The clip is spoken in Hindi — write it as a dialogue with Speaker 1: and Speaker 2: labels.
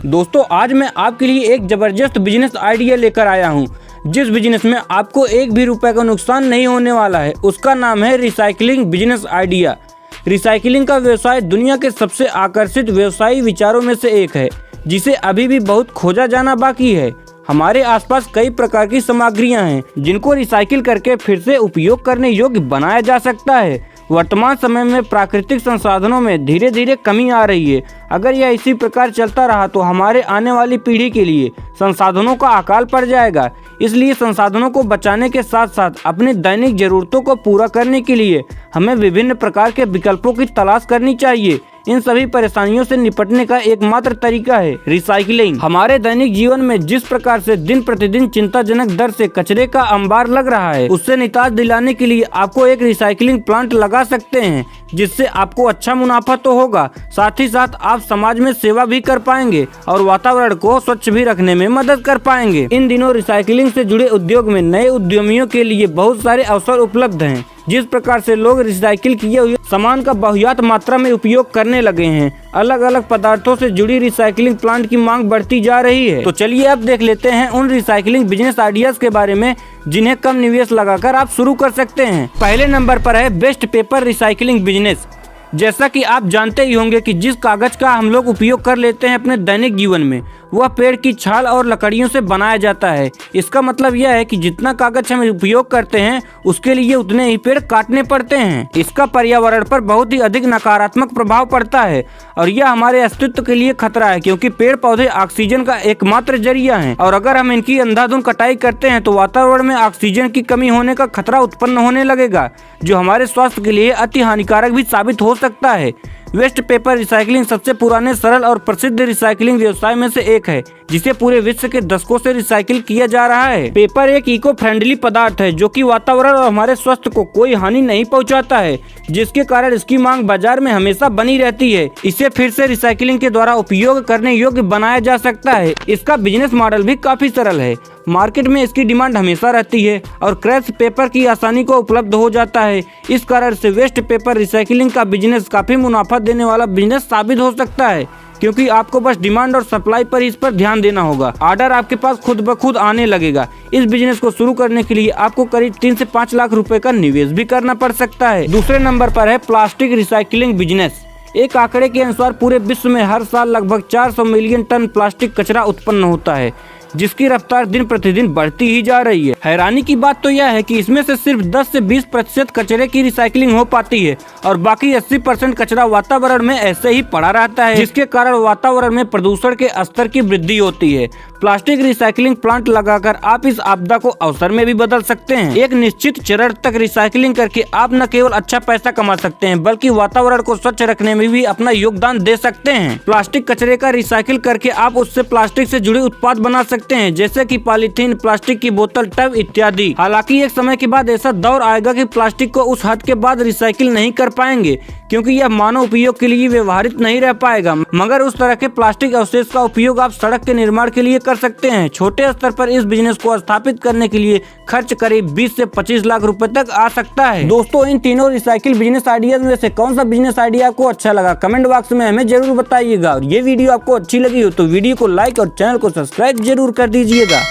Speaker 1: दोस्तों आज मैं आपके लिए एक जबरदस्त बिजनेस आइडिया लेकर आया हूं, जिस बिजनेस में आपको एक भी रुपए का नुकसान नहीं होने वाला है। उसका नाम है रिसाइकलिंग बिजनेस आइडिया। रिसाइकलिंग का व्यवसाय दुनिया के सबसे आकर्षित व्यवसायी विचारों में से एक है, जिसे अभी भी बहुत खोजा जाना बाकी है। हमारे आसपास कई प्रकार की सामग्रियां हैं जिनको रिसाइकिल करके फिर से उपयोग करने योग्य बनाया जा सकता है। वर्तमान समय में प्राकृतिक संसाधनों में धीरे धीरे कमी आ रही है। अगर यह इसी प्रकार चलता रहा तो हमारे आने वाली पीढ़ी के लिए संसाधनों का अकाल पड़ जाएगा। इसलिए संसाधनों को बचाने के साथ साथ अपनी दैनिक जरूरतों को पूरा करने के लिए हमें विभिन्न प्रकार के विकल्पों की तलाश करनी चाहिए। इन सभी परेशानियों से निपटने का एकमात्र तरीका है रिसाइकलिंग। हमारे दैनिक जीवन में जिस प्रकार से दिन प्रतिदिन चिंताजनक दर से कचरे का अंबार लग रहा है, उससे निजात दिलाने के लिए आपको एक रिसाइकलिंग प्लांट लगा सकते हैं, जिससे आपको अच्छा मुनाफा तो होगा, साथ ही साथ आप समाज में सेवा भी कर पाएंगे और वातावरण को स्वच्छ भी रखने में मदद कर पाएंगे। इन दिनों रिसाइकलिंग से जुड़े उद्योग में नए उद्यमियों के लिए बहुत सारे अवसर उपलब्ध हैं। जिस प्रकार से लोग रिसाइकिल किए हुए सामान का बहुतायत मात्रा में उपयोग करने लगे हैं, अलग अलग पदार्थों से जुड़ी रिसाइकलिंग प्लांट की मांग बढ़ती जा रही है। तो चलिए अब देख लेते हैं उन रिसाइकलिंग बिजनेस आइडियाज के बारे में जिन्हें कम निवेश लगाकर आप शुरू कर सकते हैं। पहले नंबर पर है वेस्ट पेपर रिसाइकलिंग बिजनेस। जैसा कि आप जानते ही होंगे कि जिस कागज का हम लोग उपयोग कर लेते हैं अपने दैनिक जीवन में, वह पेड़ की छाल और लकड़ियों से बनाया जाता है। इसका मतलब यह है कि जितना कागज हम उपयोग करते हैं उसके लिए उतने ही पेड़ काटने पड़ते हैं। इसका पर्यावरण पर बहुत ही अधिक नकारात्मक प्रभाव पड़ता है और यह हमारे अस्तित्व के लिए खतरा है, क्योंकि पेड़ पौधे ऑक्सीजन का एकमात्र जरिया हैं और अगर हम इनकी अंधाधुंध कटाई करते हैं तो वातावरण में ऑक्सीजन की कमी होने का खतरा उत्पन्न होने लगेगा, जो हमारे स्वास्थ्य के लिए अति हानिकारक भी साबित हो सकता है। वेस्ट पेपर रिसाइकलिंग सबसे पुराने, सरल और प्रसिद्ध रिसाइकलिंग व्यवसाय में से एक है, जिसे पूरे विश्व के दशकों से रिसाइकिल किया जा रहा है। पेपर एक इको फ्रेंडली पदार्थ है जो कि वातावरण और हमारे स्वास्थ्य को कोई हानि नहीं पहुंचाता है, जिसके कारण इसकी मांग बाजार में हमेशा बनी रहती है। इसे फिर से रिसाइकलिंग के द्वारा उपयोग करने योग्य बनाया जा सकता है। इसका बिजनेस मॉडल भी काफी सरल है। मार्केट में इसकी डिमांड हमेशा रहती है और क्रैश पेपर की आसानी को उपलब्ध हो जाता है। इस कारण से वेस्ट पेपर रिसाइकलिंग का बिजनेस काफी मुनाफा देने वाला बिजनेस साबित हो सकता है, क्योंकि आपको बस डिमांड और सप्लाई पर इस पर ध्यान देना होगा। ऑर्डर आपके पास खुद ब खुद आने लगेगा। इस बिजनेस को शुरू करने के लिए आपको करीब 3 से 5 लाख रुपए का निवेश भी करना पड़ सकता है। दूसरे नंबर पर है प्लास्टिक रिसाइकलिंग बिजनेस। एक आंकड़े के अनुसार पूरे विश्व में हर साल लगभग 400 मिलियन टन प्लास्टिक कचरा उत्पन्न होता है, जिसकी रफ्तार दिन प्रतिदिन बढ़ती ही जा रही है। हैरानी की बात तो यह है कि इसमें से सिर्फ 10 से 20% कचरे की रिसाइकलिंग हो पाती है और बाकी 80% कचरा वातावरण में ऐसे ही पड़ा रहता है, जिसके कारण वातावरण में प्रदूषण के स्तर की वृद्धि होती है। प्लास्टिक रिसाइकलिंग प्लांट लगाकर आप इस आपदा को अवसर में भी बदल सकते हैं। एक निश्चित चरण तक रिसाइकलिंग करके आप न केवल अच्छा पैसा कमा सकते हैं, बल्कि वातावरण को स्वच्छ रखने में भी अपना योगदान दे सकते हैं। प्लास्टिक कचरे का रिसाइकिल करके आप उससे प्लास्टिक से जुड़े उत्पाद बना सकते हैं, जैसे कि पॉलीथीन, प्लास्टिक की बोतल, टब इत्यादि। हालांकि एक समय के बाद ऐसा दौर आएगा कि प्लास्टिक को उस हद के बाद रिसाइकिल नहीं कर पाएंगे, क्योंकि यह मानव उपयोग के लिए व्यवहारित नहीं रह पाएगा। मगर उस तरह के प्लास्टिक अवशेष का उपयोग आप सड़क के निर्माण के लिए कर सकते हैं। छोटे स्तर पर इस बिजनेस को स्थापित करने के लिए खर्च करीब 20 से 25 लाख रुपए तक आ सकता है। दोस्तों, इन तीनों रिसाइकिल बिजनेस आइडियाज में से कौन सा बिजनेस आइडिया आपको अच्छा लगा, कमेंट बॉक्स में हमें जरूर बताइएगा। और ये वीडियो आपको अच्छी लगी हो तो वीडियो को लाइक और चैनल को सब्सक्राइब जरूर कर दीजिएगा।